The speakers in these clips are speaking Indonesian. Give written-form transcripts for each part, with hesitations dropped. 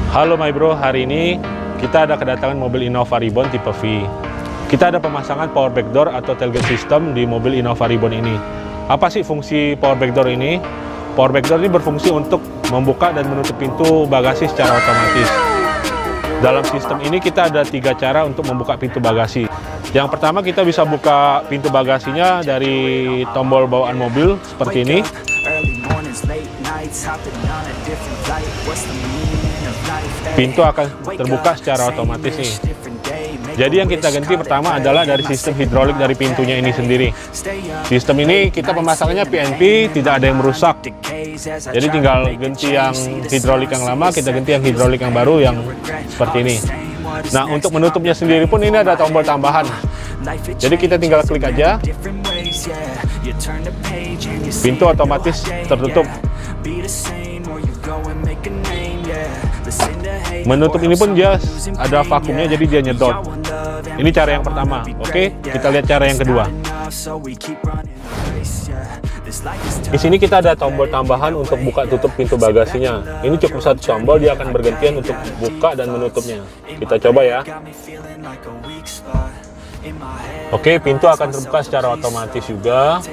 Halo my bro, hari ini kita ada kedatangan mobil Innova Reborn tipe V. Kita ada pemasangan power back door atau tailgate system di mobil Innova Reborn ini. Apa sih fungsi power back door ini? Power back door ini berfungsi untuk membuka dan menutup pintu bagasi secara otomatis. Dalam sistem ini kita ada 3 cara untuk membuka pintu bagasi. Yang pertama, kita bisa buka pintu bagasinya dari tombol bawaan mobil seperti ini. Pintu akan terbuka secara otomatis nih. Jadi yang kita ganti pertama adalah dari sistem hidrolik dari pintunya ini sendiri. Sistem ini kita pemasangannya PNP, tidak ada yang merusak. Jadi tinggal ganti yang hidrolik yang lama, kita ganti yang hidrolik yang baru yang seperti ini. Nah, untuk menutupnya sendiri pun ini ada tombol tambahan. Jadi kita tinggal klik aja. Pintu otomatis tertutup. Menutup ini pun dia ada vakumnya, jadi dia nyedot. Ini cara yang pertama. Oke, kita lihat cara yang kedua. Di sini kita ada tombol tambahan untuk buka tutup pintu bagasinya. Ini cukup satu tombol, dia akan bergantian untuk buka dan menutupnya. Kita coba ya. Oke, pintu akan terbuka secara otomatis juga.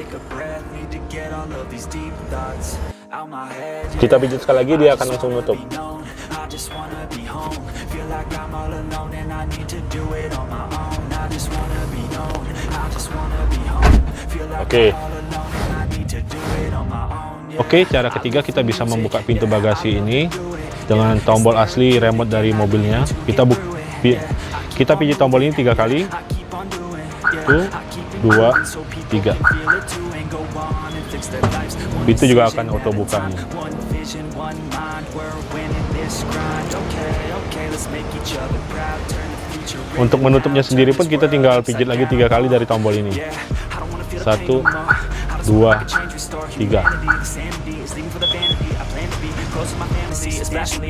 Kita pijit sekali lagi, dia akan langsung nutup. Oke, cara ketiga kita bisa membuka pintu bagasi ini dengan tombol asli remote dari mobilnya. Kita pijit tombol ini 3 kali. 1, 2, 3. Pintu juga akan auto buka. Untuk menutupnya sendiri pun kita tinggal pijit lagi 3 kali dari tombol ini. 1, 2, 3.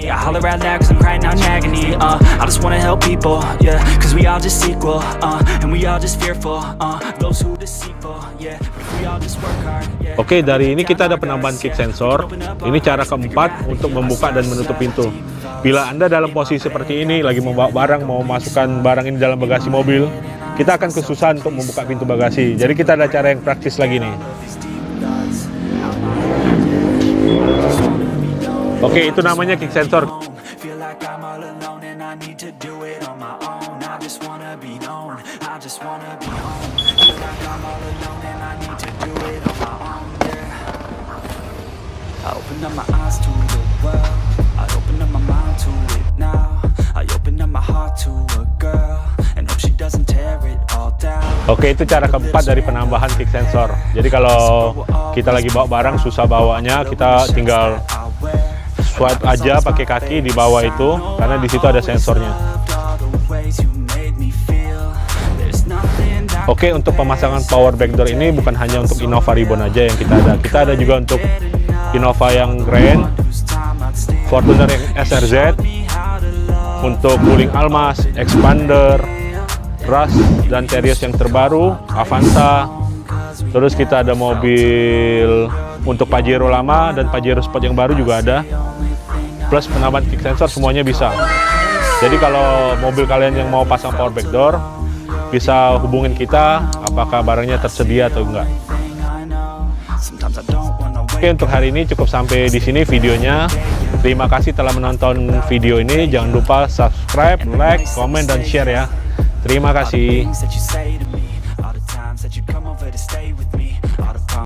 I holler out loud cause I'm crying out in agony. I just wanna help people, yeah, cause we all just equal, and we all just fearful, those who deceitful, yeah, if we all just work hard, yeah. Oke, dari ini kita ada penambahan kick sensor. Ini cara keempat untuk membuka dan menutup pintu. Bila Anda dalam posisi seperti ini, lagi membawa barang, mau masukkan barang ini dalam bagasi mobil, kita akan kesusahan untuk membuka pintu bagasi. Jadi kita ada cara yang praktis lagi nih. Oke, itu namanya kick sensor. Oke, itu cara keempat dari penambahan kick sensor. Jadi kalau kita lagi bawa barang susah bawanya, kita tinggal swipe aja pakai kaki di bawah itu, karena di situ ada sensornya. Oke, untuk pemasangan power back door ini bukan hanya untuk Innova Reborn aja yang kita ada. Kita ada juga untuk Innova yang Grand, Fortuner yang SRZ, untuk Wuling Almas, Expander, Rush, dan Terios yang terbaru, Avanza. Terus kita ada mobil untuk Pajero lama dan Pajero Sport yang baru juga ada. Plus penambahan kick sensor semuanya bisa. Jadi kalau mobil kalian yang mau pasang power back door, bisa hubungin kita apakah barangnya tersedia atau enggak. Oke, untuk hari ini cukup sampai di sini videonya. Terima kasih telah menonton video ini. Jangan lupa subscribe, like, komen, dan share ya. Terima kasih.